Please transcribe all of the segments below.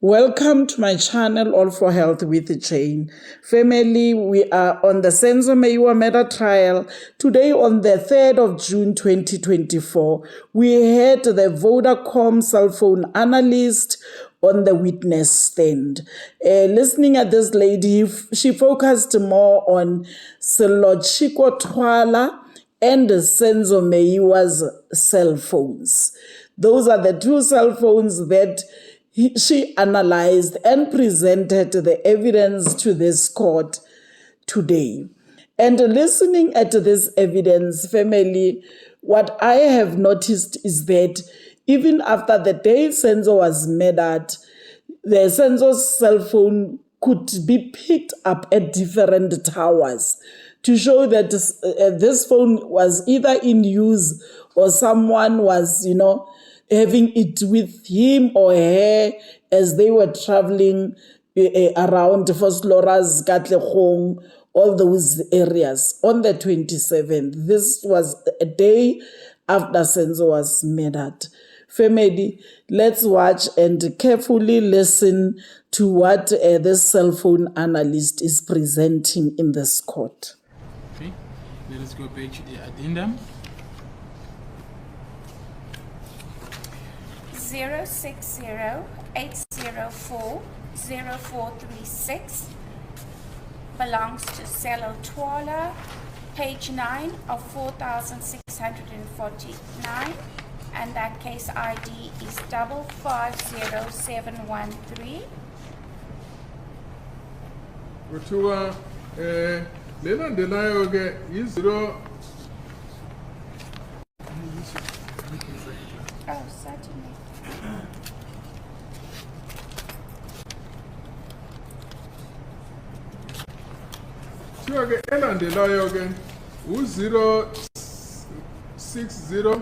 Welcome to my channel, All for Health with Jane. Family, we are on the Senzo Meyiwa Trial. Today on the 3rd of June 2024, we had the Vodacom cell phone analyst on the witness stand. Listening at this lady, she focused more on Sello, Chicco, Twala, and Senzo Meyiwa's cell phones. Those are the two cell phones that she analyzed and presented the evidence to this court today. And listening at this evidence, family, what I have noticed is that even after the day Senzo was murdered, the Senzo's cell phone could be picked up at different towers to show that this phone was either in use or someone was, having it with him or her as they were traveling around Fosloras, Katlehong, all those areas on the 27th. This was a day after Senzo was murdered. Family, let's watch and carefully listen to what this cell phone analyst is presenting in this court. Okay, let us go back to the addendum. 060-804-0436 belongs to Sello Twala, page 9 of 4649, and that case ID is 550713. Kuthiwa lelandelayo ke yi-0. Oh, certainly. Kuthiwa ke elandelayo ke u-060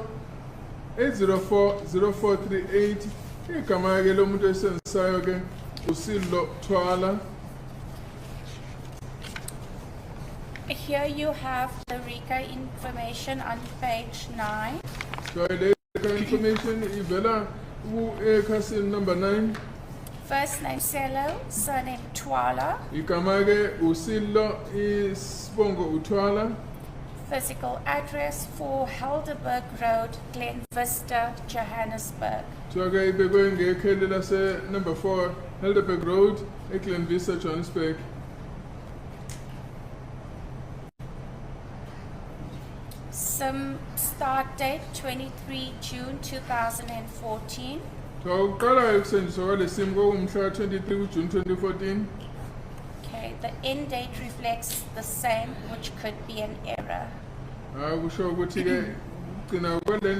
804-0438. Igama ke lomuntu esenzisayo ke uSello Twala. Here you have the RICA information on page 9. So the information ivela ku-castle number 9. First name Sello, surname Twala. Igama ke uSello, isibongo uTwala. Physical address 4 Helderberg Road, Glen Vista, Johannesburg. Kuthiwa ke ibekwe ngekheli lase number 4 Helderberg Road, eGlen Vista, Johannesburg. Some start date 23 June 2014. Uqala ukusetshenziswa kwale simu kwakumhla 23 June 2014. Okay, the end date reflects the same, which could be an error. Kusho ukuthi ke ugcina kwale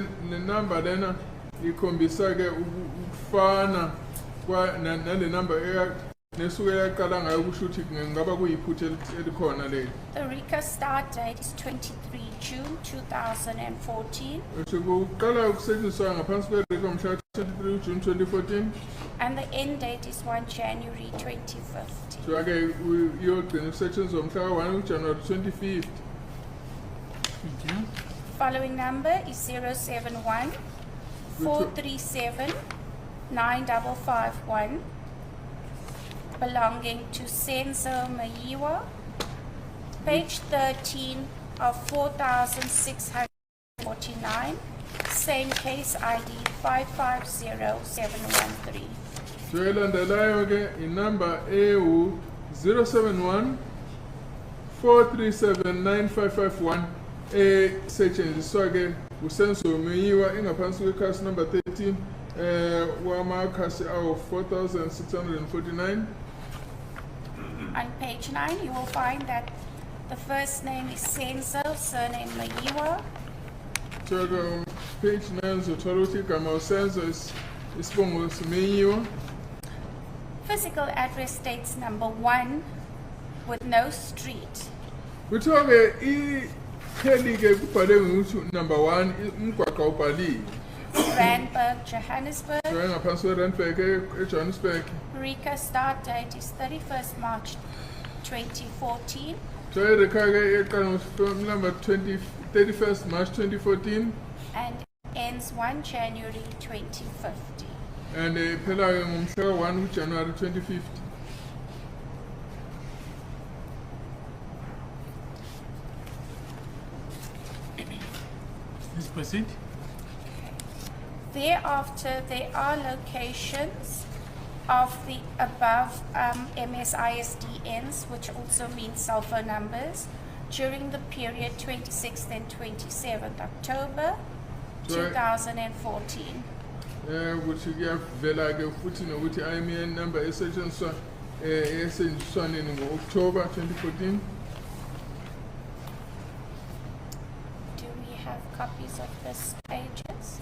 number lena ikhombisa ke ukufana nale number nesuke yaqala ngayo kusho ukuthi ngaba kuyiphutha elikhona leli. The RICA start date is 23 June 2014. Uqala ukusetshenziswa ngaphansi kwe-RICA mhla 23 June 2014. And the end date is 1 January 2015. So ke uyogcina ukusetshenziswa mhla 1 January 2015. Thank you. Following number is 071 437 9551, belonging to Senzo Meyiwa, page 13 of 4649, same case ID 550713. So elandelayo ke inumber ewu-071 437 9551 esetshenziswa ke uSenzo Meyiwa engaphansi kwecase number 13 wamakhasi awu 4649. On page 9 you will find that the first name is Senzo, surname Meyiwa. So page 9 uzothola ukuthi igama uSenzo isibongo Meyiwa. Physical address states number 1 with no street. Kuthiwa ke ikheli ke kubhalwe ngokuthi number 1 umgwaqo ubhaliwe. Randburg, Johannesburg. Ngaphansi kwe-Randburg eJohannesburg. RICA start date is 31st March 2014. So iRICA ke iqala number 31st March 2014. And ends 1 January 2015. and phela ngomhla 1 January 2050. Please proceed. Thereafter, there are locations of the above MSISDNs, which also means cell phone numbers, during the period 26th and 27th October 2014. Which kuyavela ke futhi nokuthi IMEI number esetshenziswa esetshenziswaneni ngo-October 2014. Do we have copies of this pages?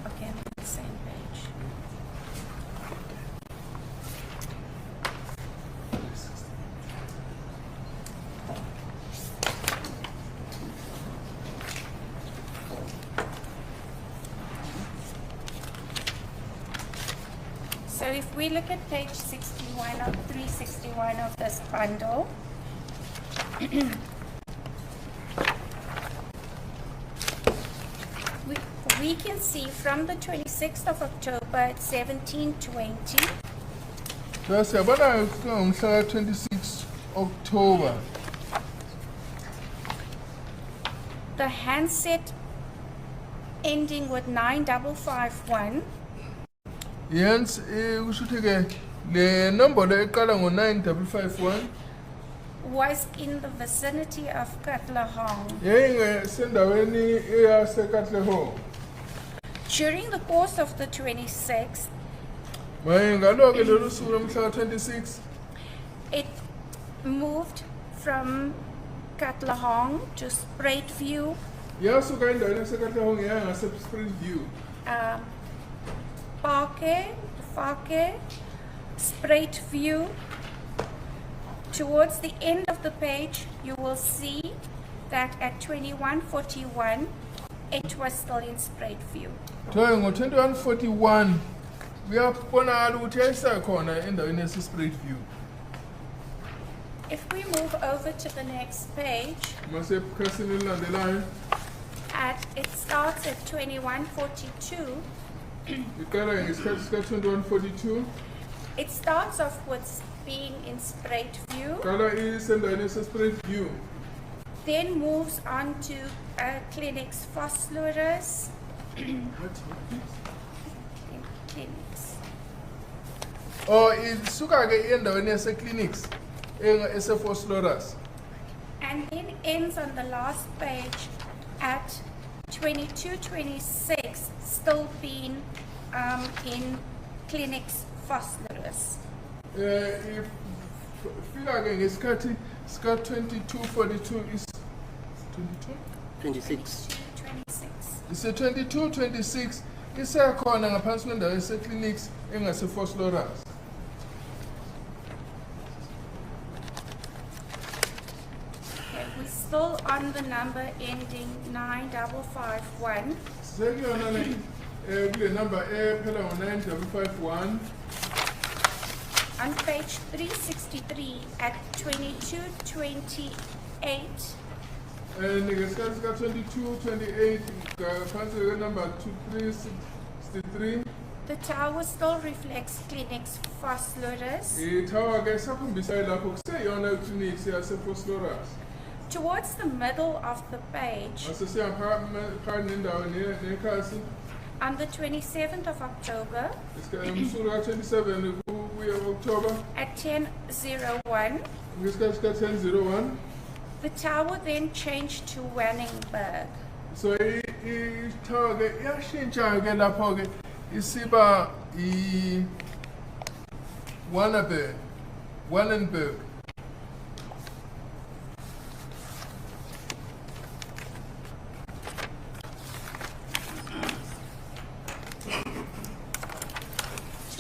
Okay, I'm on the same page. So if we look at page 61 of 361 of this bundle, we can see from the 26th of October at 17:20, Siyabona ngomhla 26 October. the handset ending with 9551 Yes, kusho ukuthi ke le nombolo eqala ngo-9551 was in the vicinity of Katlehong. yayingesendaweni eyasekatlehong. During the course of the 26th, Ngalo-ke lolu suku lomhla 26 it moved from Katlehong to Spruitview, yasuka endaweni yasekatlehong yaya ngase-Spruitview. Parke, Spruitview. Towards the end of the page, you will see that at 21:41, it was still in Spruitview. Ngo-2141 kuyabonakala ukuthi yayisakhona endaweni yase-Spruitview. If we move over to the next page, Masekhasini elilandelayo it starts at 21:42. iqala ngesikhathi sika-2142 It starts off with being in Spruitview, qala isendaweni yase-Spruitview, then moves on to Clinics Vosloorus. Clinics. isuka-ke endaweni yase-Clinics ese-Vosloorus. And then ends on the last page at 22:26, still being in Clinics Vosloorus. Ifika-ke ngesikhathi sika-2242 is 22? 26. 26. ise-2226 isekhona ngaphansi kwendawo yase-Clinics engase-Vosloorus. Okay, we're still on the number ending 9551. Sekuyona le kule number ephela ngo-9551 On page 363 at 22:28, ngesikhathi sika-2228 ngaphansi kwenumber 2363 the tower still reflects Clinics Vosloorus. ithawa-ke esakhombisa lapho kuseyona iclinics yase-Vosloorus. Towards the middle of the page, Masesiyaphakathi nendawo nekhasi on the 27th of October umsuku ka-27 kuya October at 10:01, ngesikhathi sika-1001 the tower then changed to Wanningberg. so ithawa-ke iyashintsha-ke lapho-ke isiba Wannenberg.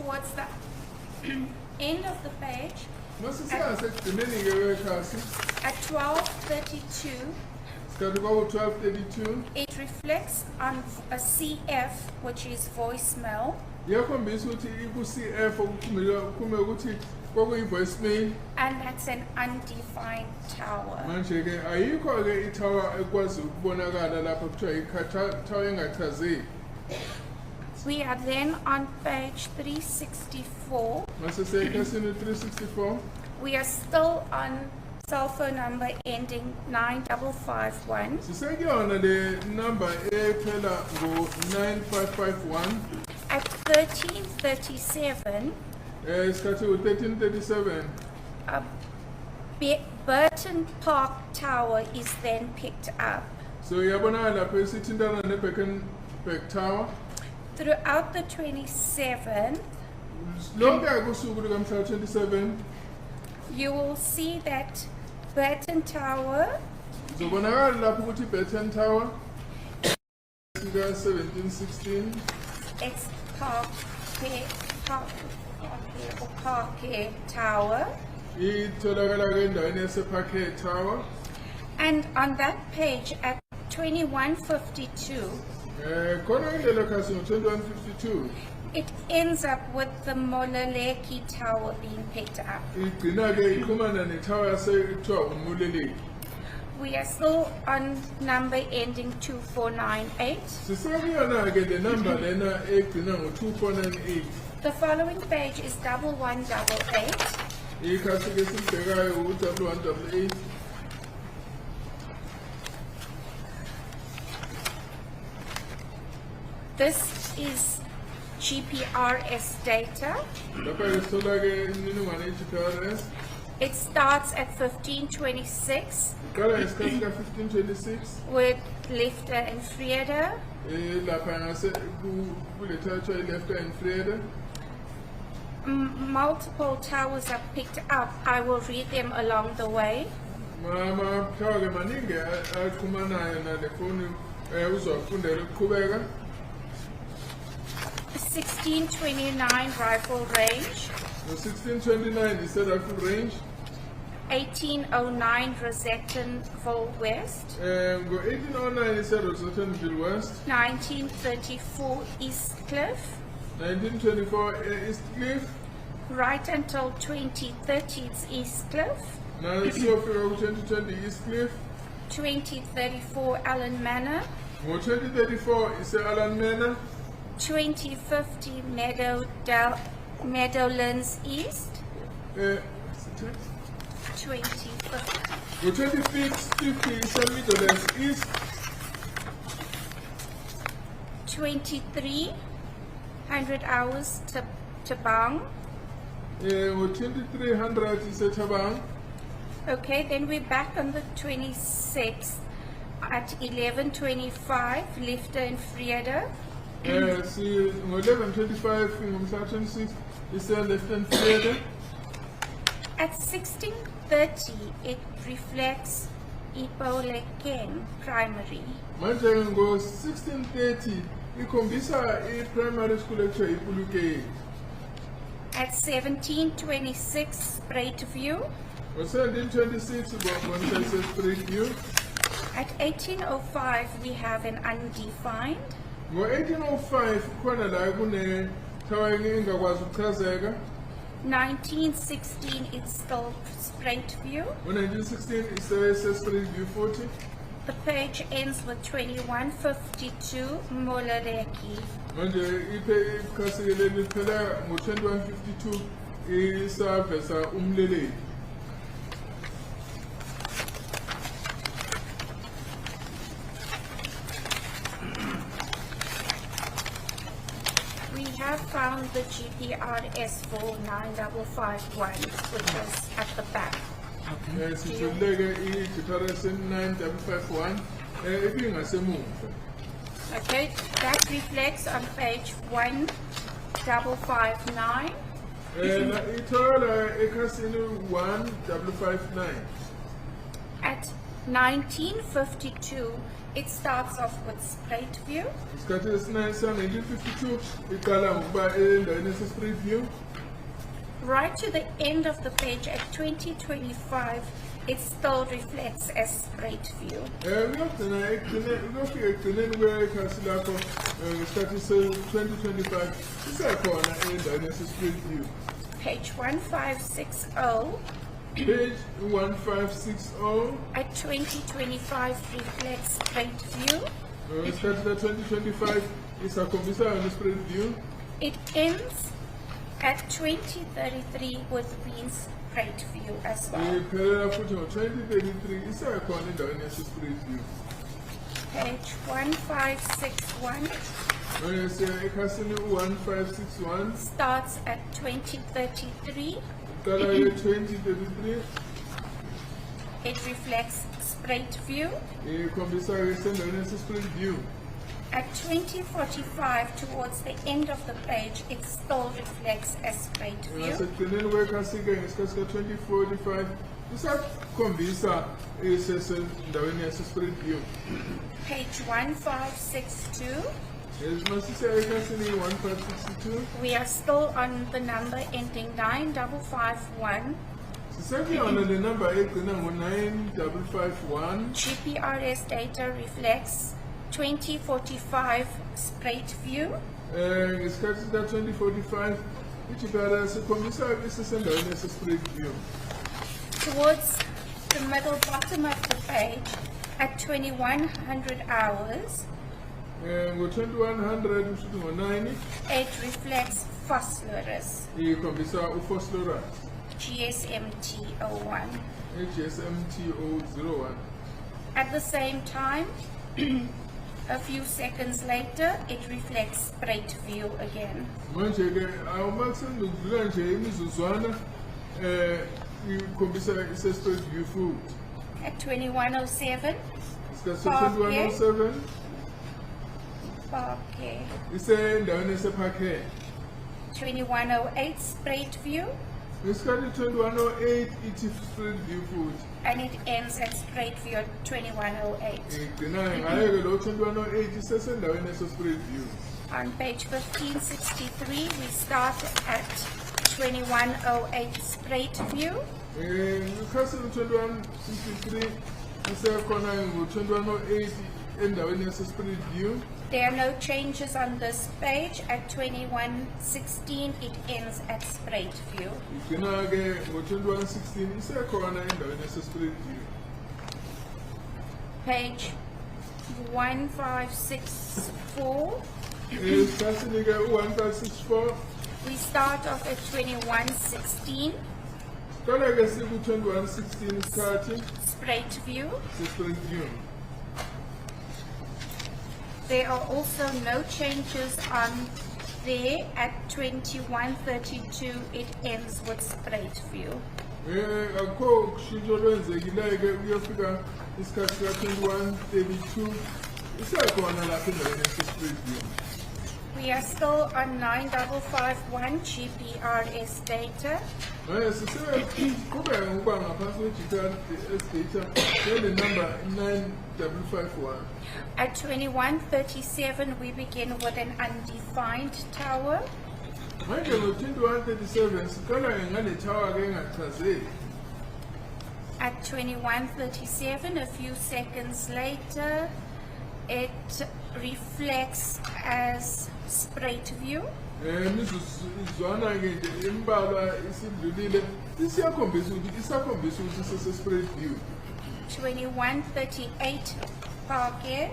towards the end of the page, masisase ekugcineni-ke wekhasi at 1232, sikhathi kwaku-1232 it reflects on a CF, which is voicemail, iyakhombisa ukuthi iku-CF okuphume ukuthi kwakuyi-voicemail. and that's an undefined tower. Manje-ke ayikho-ke ithawa ekwazi ukubonakala lapho kuthiwa ithawa engachazeki. We are then on page 364. Masisekhasini 364 We are still on cell phone number ending 9551. sisekuyona le number ephela ngo-9551 At 1337, isikhathi u-1337 a Burton Park Tower is then picked up. so iyabonakala lapho isithintana ne-Brackenberg Tower. Throughout the 27th, Lonke kusuku lukamhla 27 you will see that Burton Tower zobonakala lapho ukuthi i-Burton Tower sika-1716 it's Parquet Tower, itholakala-ke endaweni yase-Parquet Tower. and on that page at 2152, Khona indlela khasi ngo-2152 it ends up with the Mololeki Tower being picked up. igcina-ke iqhumana nethawa yasekuthiwa umuleleki. We are still on number ending 2498. Sisekuyona-ke le number lena egcina ngo-2498. The following page is 1188. Ikhasi-ke silibhekayo u-1188. This is GPRS data. Lapha-ke sithola-ke imininingwane ye-GPRS. It starts at 1526 Iqala ngesikhathi ka-1526 with Lifter and Frieda. lapha ngase kule thawa kuthiwa i-Lefter and Frieda. Multiple towers are picked up. I will read them along the way. Mathawa-ke maningi aqhumanayo nale foni uzwafundela ukuqhubeka. 1629 rifle range. Ngo-1629 i-South range. 1809 Rosettenville West. Ngo-1809 ise-Rosettenville West. 1934 East Cliff. 1924 East Cliff. Right until 2030 it's East Cliff. Nasiyofika ku-2020 East Cliff. 2034 Allen Manor. Ngo-2034 ise-Allan Manor. 2050 Meadowlands East. 2050. Ngo-2050 ise-Meadowlands East. 2300 hours to Bang. Ngo-2300 ise-Thabang. Okay, then we're back on the 26th at 1125 Lifter and Frieda. Ngo-1125 ngomhla 26 ise-Lefter and Frieda. At 1630 it reflects Ipolekeng Primary. Manje ngo-1630 ikhombisa i-primary school ekuthiwa iPulukeng. At 1726 Spruitview. Ngo-1726 ubonisa ise-Spruitview. At 1805 we have an undefined. Ngo-1805 khona la kunethawa engakwazi ukuchazeka. 1916 it's still Spruitview. Ngo-1916 ise-Spruitview futhi. The page ends with 2152 Mololeki. Manje ikhasi-ke leli liphela ngo-2152 isavesa umleleki. We have found the GPRS for 9551, which is at the back. Sitholeke i-GPRS 9551 ibingasemuva. Okay, that reflects on page 1559. Ithola ekhasini 1559. At 1952, it starts off with straight view. Isikhathi esinani sa-1952 iqala ngokuba endaweni ese-straight view. Right to the end of the page at 2025, it still reflects as straight view. Kuyogcina kuyofika ekugcineni kwekhasi lakho ngesikhathi se-2025 isekhona endaweni ese-straight view. Page 1560 Page 1560 at 2025 reflects straight view. ngesikhathi sa-2025 isakhombisa yona i-straight view. It ends at 2033 with being straight view as well. Iphelela futhi ngo-2033 isekhona endaweni yase-straight view. Page 1561 Siya ekhasini u-1561 starts at 2033. iqala ye-2033 It reflects straight view. ikhombisa-ke sendaweni yase-straight view. At 2045, towards the end of the page, it still reflects as straight view. Ngasekugcineni kwekhasi-ke ngesikhathi ka-2045 isakhombisa isesendaweni yase-straight view. Page 1562, Masisiya ekhasini i-1562 we are still on the number ending 9551. sisekuyona le number egcina ngo-9551. GPRS data reflects 2045 straight view. Ngesikhathi ka-2045 i-GPRS ikhombisa isesendaweni yase-straight view. Towards the middle bottom of the page, at 2100 hours, Ngo-2100 kushuthi ngo-9 it reflects phosphorus, ikhombisa uphosphorus GSMT 01. i-GSMT001. At the same time, a few seconds later, it reflects straight view again. Manje-ke uma kusendukudlula nje imizuzwana ikhombisa ise-straight view futhi. At 2107, Isikhathi se-2107 okay. isendaweni esephakhe. 2108 straight view, Ngesikhathi 2108 ithi straight view futhi. and it ends at straight view at 2108. Igcina ngayo-ke lo 2108 isesendaweni ese-straight view. On page 1563, we start at 2108 straight view. Ngekhasi u-2163 isekhona ngo-2108 endaweni yase-straight view. There are no changes on this page. At 2116, it ends at straight view. Igcina-ke ngo-2116 isekhona endaweni yase-straight view. Page 1564, Esikhathini-ke u-1564 we start off at 2116 qala-ke siku-2116 isikhathi straight view. se-straight view. There are also no changes on there. At 2132, it ends with straight view. Akukho kushintsho olwenzekileyo-ke kuyofika isikhathi ka-2132 isekhona lapha endaweni yase-straight view. We are still on 9551 GPRS data. Siseqhubeka ngokuba ngaphansi kwe-GPRS data nale number 9551. At 2137, we begin with an undefined tower. Manje ngo-2137 siqala-ke ngale tower-ke engachazeki. At 2137, a few seconds later, it reflects as straight view. Imizuzwana-ke nje imbalwa isidlulile isakhombisa ukuthi isese-straight view. 2138, parquet.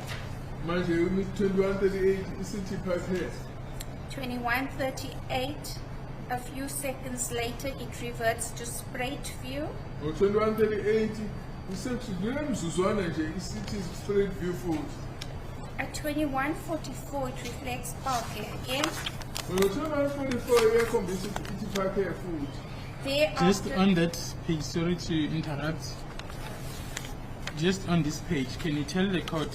Manje 2138 isithi phakhe. 2138, a few seconds later, it reverts to straight view. Ngo-2138 isekudlula imizuzwana nje isithi straight view futhi. At 2144, it reflects parquet again. Ngo-2144 iyakhombisa ukuthi ithi phakhe futhi. Just Thereafter, on that page, sorry to interrupt. Just on this page, can you tell the court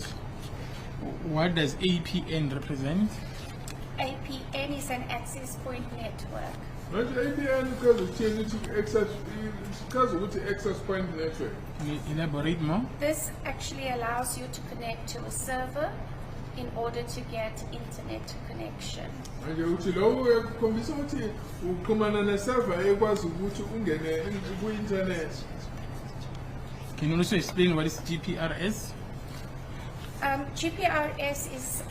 what does APN represent? APN is an access point network. Manje APN because of change to access because of the access point network. Can you elaborate more? This actually allows you to connect to a server in order to get internet connection. Manje uthi lowo ukhombisa ukuthi uxhumana ne-server ekwazi ukuthi ungene ku-internet. Can you also explain what is GPRS? GPRS is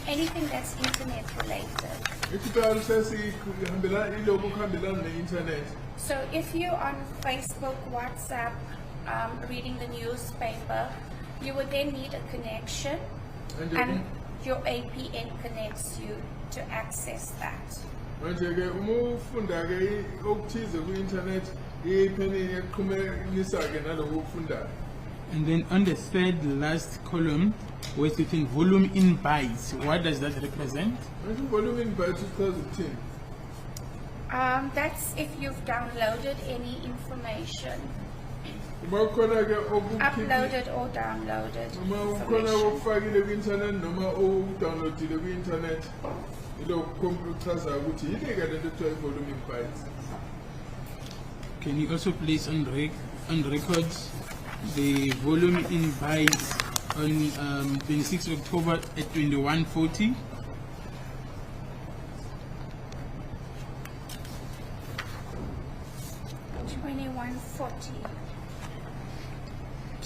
anything that's internet related. I-GPRS ihambelana ilokhu kuhambelana ne-internet. So if you're on Facebook, WhatsApp, reading the newspaper, you would then need a connection, and your APN connects you to access that. Manje ke uma ufunda ke okuthize ku-internet i-APN iyaqhumanisa ke naloko ukufundayo. And then on the third last column, where it's written volume in bytes, what does that represent? Manje volume in bytes 2010. That's if you've downloaded any information, Uma kukhona ke uploaded or downloaded uma ukhona information. okufakile ku-internet noma udownloadile ku-internet ilokhu kuchaza ukuthi yini ke lento ekuthiwa i-volume in bytes. Can you also place on record the volume in bytes on 26 October at 21:40?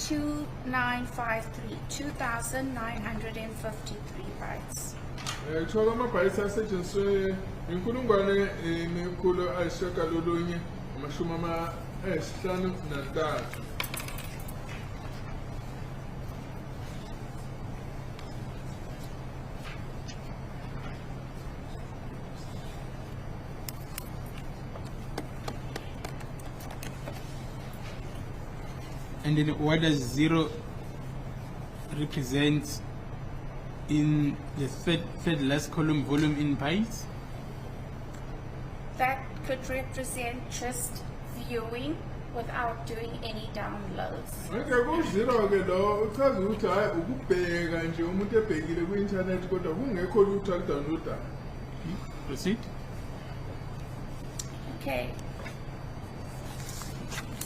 $2,953 bytes. Kuthiwa ama-bytes asetshenziswe inkulungwane nekhulu ayisishiyagalolunye amashumi ayisihlanu nantathu. And then what does 0 represent in the third last column, volume in bytes? That could represent just viewing without doing any downloads. Manje ku-zero ke lo uchaza ukuthi hayi ukubheka nje umuntu ebhekile ku-internet kodwa kungekho lutho aludownloadayo. Proceed. Okay.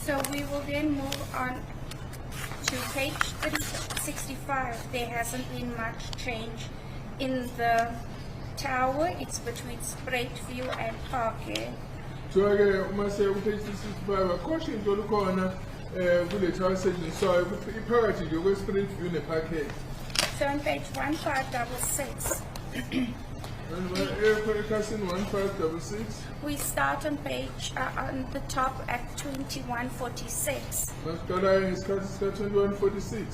So we will then move on to page 65. There hasn't been much change in the tower. It's between spread view and parquet. Kuthiwa ke uma sekupage 65 akukho into olukhona kule tower esetshenziswayo iphakathi nje kwe-spread view ne-package. So on page 1566, Ekhasini 1566 we start on page on the top at 2146. masiqala ngesikhathi sika-2146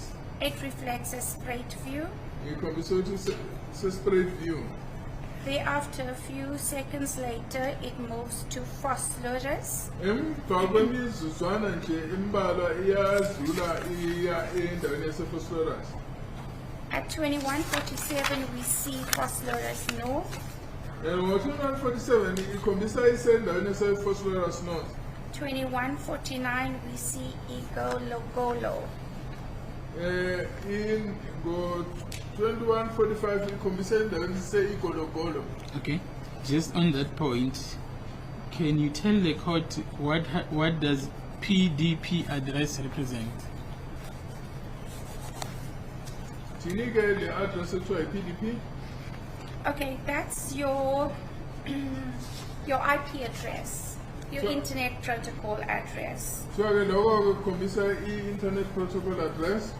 It reflects a spread view. ngikhombisa ukuthi se-spread view. Thereafter, a few seconds later, it moves to Phosphorus. Emva kwemizuzwana nje imbalwa iyadlula iya endaweni yase-phosphorus. At 2147, we see Phosphorus North. Ngo-2147 ikhombisa isendaweni yase-phosphorus north. 2149, we see Igologolo. Ngo-2145 ikhombisa endaweni yase-igologolo. Okay. Just on that point, can you tell the court what does PDP address represent? Thini ke le address ekuthiwa i-PDP? Okay, that's your your IP address, your So- internet protocol address. Kuthiwa ke lokho kukhombisa i-internet protocol address.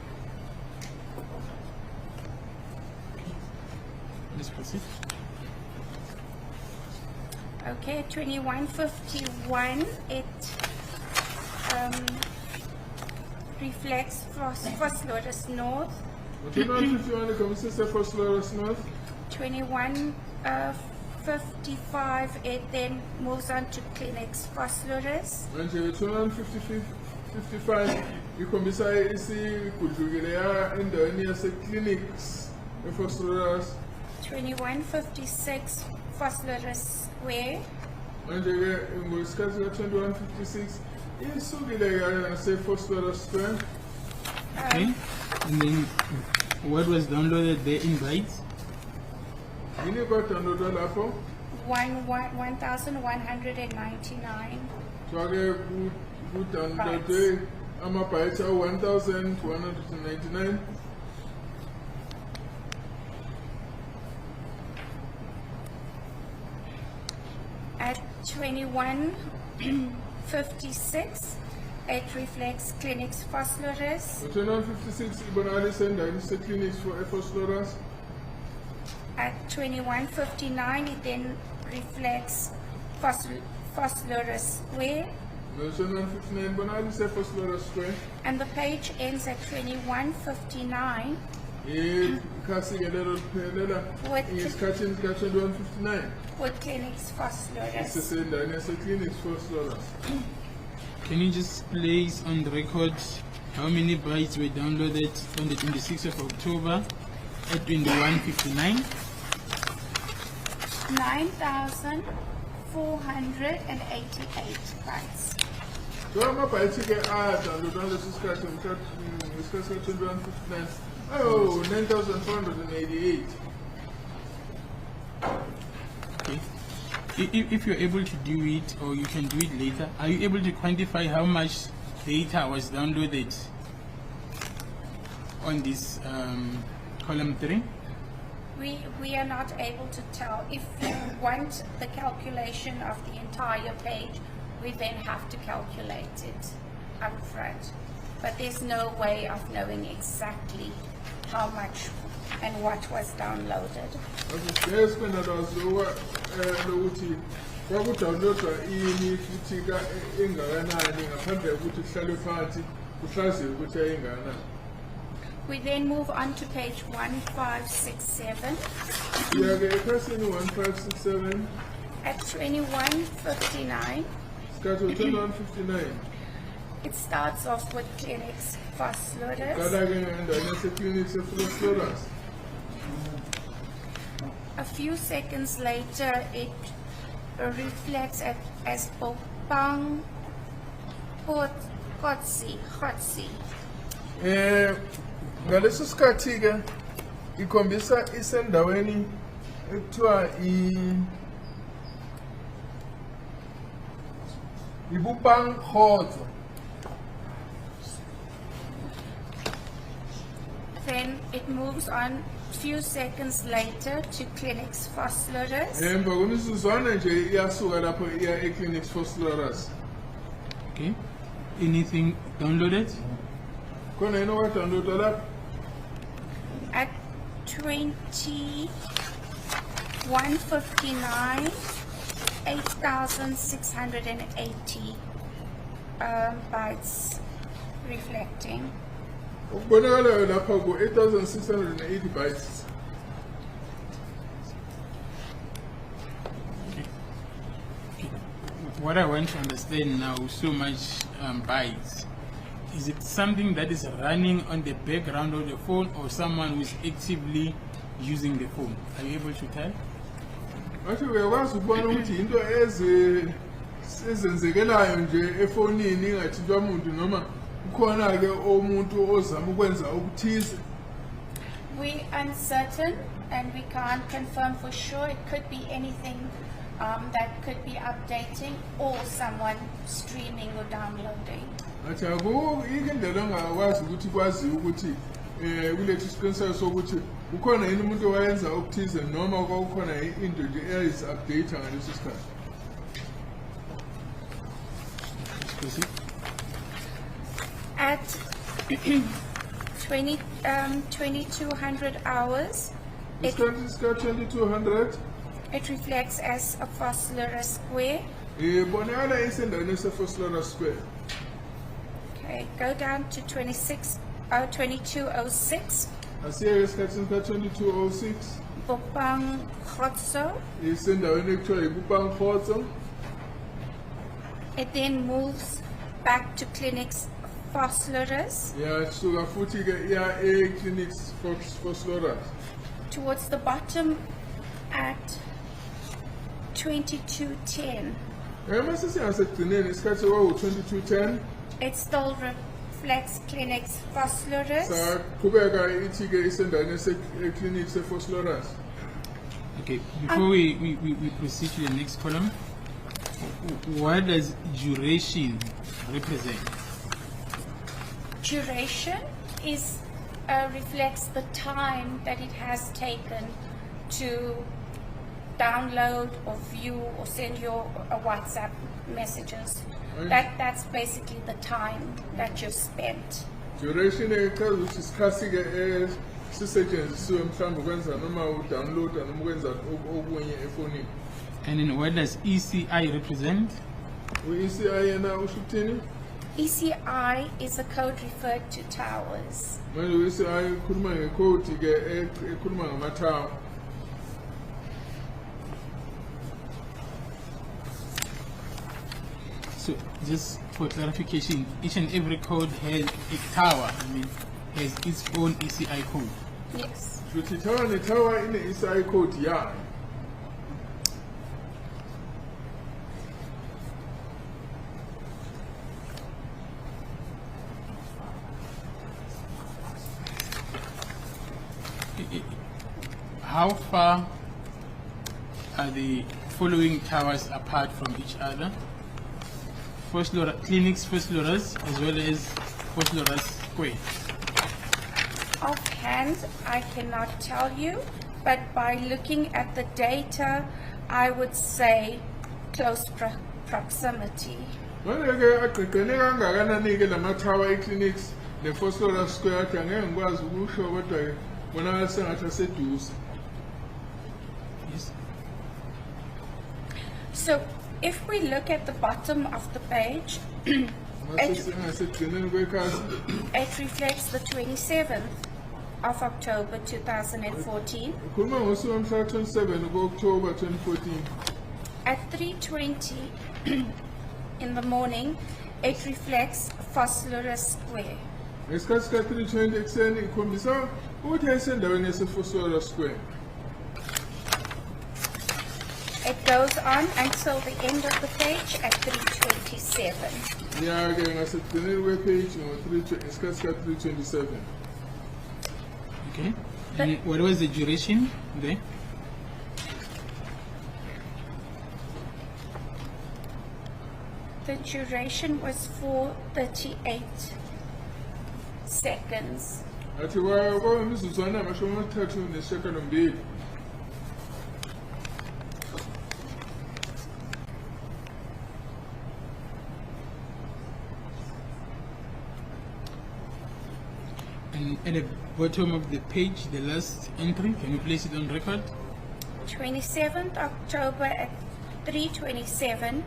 Let's proceed. Okay, 2151, it reflects Phosphorus North. Ngo-2151 ikhombisa ise-phosphorus north. 2155, it then moves on to Clinics Phosphorus. Manje 2155 ikhombisa isigudlukile ya endaweni yase-clinics e-phosphorus. 2156, Phosphorus Square. Manje ke ngesikhathi ka-2156 isukile ke ngase-phosphorus square. Okay. And then what was downloaded there in bytes? Yini kwadownloadwa lapho? 1,199. So ke ku-downloade ama-bytes awu-1,199. At 2156, it reflects clinics Phosphorus. Ngo-2156 ibonakala isendaweni se-clinics for ephosphorus. At 2159, it then reflects Phosphorus Square. Ngo-2159 ibonakala ise-phosphorus square. And the page ends at 2159 ikhasi-ke lelo liphelela ngesikhathini sika-2159 with clinics Phosphorus. sisendaweni yase-clinics phosphorus. Can you just place on the record how many bytes were downloaded on the 26th of October at 21:59? 9,488 bytes. So ama-bytes-ke a-downloadwa ngalesi sikhathi ngesikhathi sika-2159 oh 9,488. Okay. If you're able to do it, or you can do it later, are you able to quantify how much data was downloaded on this column 3? We are not able to tell. If you want the calculation of the entire page, we then have to calculate it up front. But there's no way of knowing exactly how much and what was downloaded. Okay, yes, kwenalwazi lokuthi kwakudownloadwa ini futhi engakanani ngaphandle kokuthi kuhlale phansi kuhlaziwe ukuthi ayingakanani. We then move on to page 1567. Siyake ekhasini 1567 At 2159, isikhathi ngo-2159 it starts off with clinics Phosphorus. qala-ke ngendaweni yase-clinics ephosphorus. A few seconds later, it reflects as Bopang Khotsi. Ngaleso sikhathi-ke ikhombisa isendaweni ekuthiwa ibupang khotso. Then it moves on a few seconds later to clinics Phosphorus. Emva kwemizuzwana nje iyasuka lapho iya e-clinics phosphorus. Okay. Anything downloaded? Khona yini okwadownloadwa lapho? At 2159, 8,680 bytes reflecting. Okubonakalayo lapha ku-8,680 bytes. What I want to understand now, so much bytes, is it something that is running on the background of the phone, or someone who is actively using the phone? Are you able to tell? Athi uyakwazi ukubona ukuthi into ezenzekelayo nje efonini ingathintwa muntu noma kukhona-ke omuntu ozama ukwenza okuthize. We're uncertain and we can't confirm for sure. It could be anything that could be updating or someone streaming or downloading. Athi akukho indlela ongakwazi ukuthi kwaziwe ukuthi kuletha isiqiniseko sokuthi ukhona yini umuntu owayenza okuthize noma kwakukhona into nje eyayisi-update ngaleso sikhathi. At 2200 hours, Isikhathi sika-2200 it reflects as a Phosphorus square. ibonakala isendaweni yase-phosphorus square. Okay, go down to 2206. Asiyeke esikhathini ka-2206 Bopang Khotso. isendaweni ekuthiwa ibupang khotso. It then moves back to clinics Phosphorus. Yasuka futhi-ke iya e-clinics phosphorus. Towards the bottom at 2210. Mase singasekugcineni isikhathi kwaku-2210 It still reflects clinics Phosphorus. saqhubeka ithi-ke isendaweni yase-clinics ephosphorus. Okay. Okay, before we proceed to the next column, what does duration represent? Duration is reflects the time that it has taken to download or view or send your WhatsApp messages. That's basically the time that you spent. Duration echaza ukuthi isikhathi ke sisetshenzisiwe mhlawumbe ukwenza noma udownloada noma ukwenza okunye efonini. And then what does ECI represent? U-ECI yena usho ukuthini? ECI is a code referred to towers. Manje u-ECI ukhuluma ngekhodi ke ekhuluma ngamathawa. So just for clarification, each and every code has a tower, has its own ECI code. Yes. Shuthi thawa nethawa ine-ECI code yayo. How far are the following towers apart from each other? First Laura, clinics, First Laura's, as well as First Laura's Square. Offhand, I cannot tell you, but by looking at the data, I would say close proximity. Manje ke agqigqene kangakanani ke lamathawa e-clinics ne-First Laura Square athi angeke ngikwazi ukusho kodwa ke bonakala sengathi aseduze. Yes. So if we look at the bottom of the page, Ngasekugcineni kwekhasi it reflects the 27th of October 2014 ukhuluma ngosuku lomhla 27 ku-October 2014. at 3:20 in the morning. It reflects Phosphorus Square. Ngesikhathi ka-3:20 ekuseni ikhombisa ukuthi ayisendaweni yase-First Laura Square. It goes on until the end of the page at 3:27. Ya-ke ngasekugcineni kwepage ngesikhathi ka-3:27. Okay. And what was the duration there? The duration was 4:38 seconds. Athi kwamizuzwana amashumi amathathu nesishiyagalombili. And at the bottom of the page, the last entry, can you place it on record? 27th October at 3:27.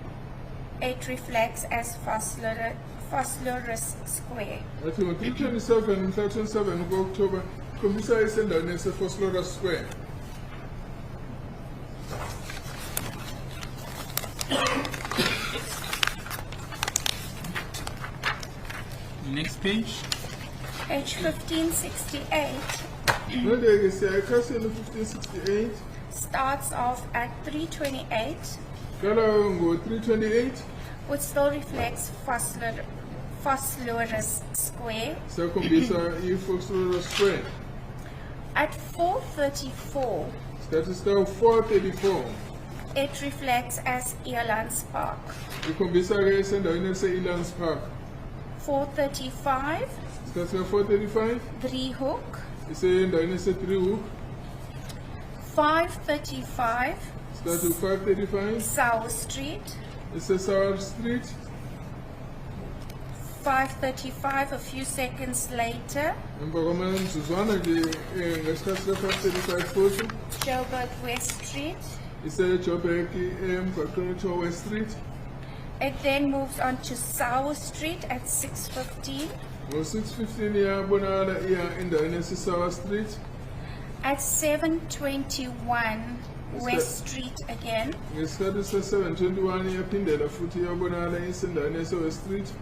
It reflects as Phosphorus Square. Athi ngo-3:27 mhla 27 ku-October ikhombisa ayisendaweni yase-First Laura Square. Next page. Page 1568 Manje-ke siya ekhasini 1568 starts off at 3:28, qala ngo-3:28 which still reflects Phosphorus Square. sakhombisa i-First Laura Square. At 4:34, Isikhathi sika-4:34 it reflects as Elands Park. ikhombisa-ke isendaweni yase-Elands Park. 4:35, Isikhathi sika-4:35 Driehoek. isendaweni yase-Driehoek. 5:35, Isikhathi u-5:35 South Street. ise-Sour Street. 5:35, a few seconds later, Emva kwamazuzwana nje ngesikhathi sika-5:35 futhi Joburg West Street. ise-Joburg emgwaqweni kuthiwa West Street. It then moves on to South Street at 6:15. Ngo-6:15 iyabonakala iya endaweni yase-Sour Street. At 7:21, West Street again. Ngesikhathi se-7:21 iyaphindela futhi iyabonakala isendaweni yase-West Street.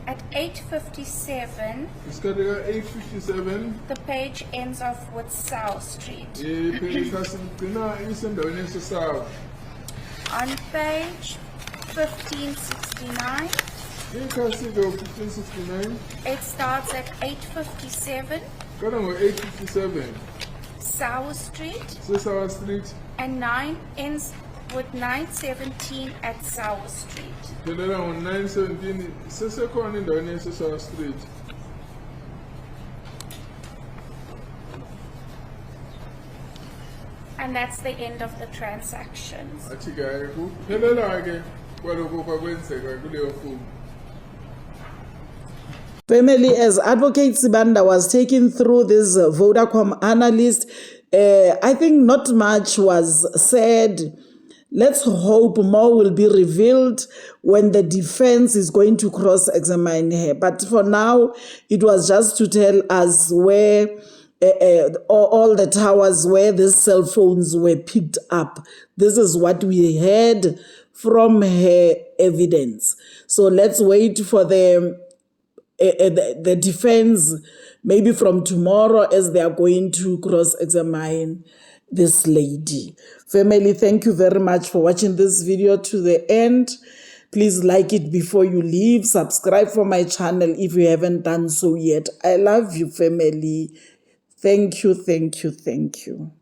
At 8:57, Isikhathi ka-8:57 the page ends off with South Street. ikhasi ligcina isendaweni yase-Sour. On page 1569, Ikhasi-ke u-1569 it starts at 8:57, qala ngo-8:57 Sour Street, Sour Street. and 9 ends with 917 at Sour Street. Phelela ngo-917 sesekhona endaweni yaseSour Street. And that's the end of the transactions. Athi-ke kuphelela-ke kwalokho kwakwenzeka kuleyo phone. Family, as Advocate Sibanda was taking through this Vodacom Analyst, I think not much was said. Let's hope more will be revealed when the defense is going to cross-examine her. But for now, it was just to tell us where all the towers where these cell phones were picked up. This is what we heard from her evidence. So let's wait for the defense, maybe from tomorrow, as they are going to cross-examine this lady. Family, thank you very much for watching this video to the end. Please like it before you leave. Subscribe for my channel if you haven't done so yet. I love you, family. Thank you, thank you, thank you.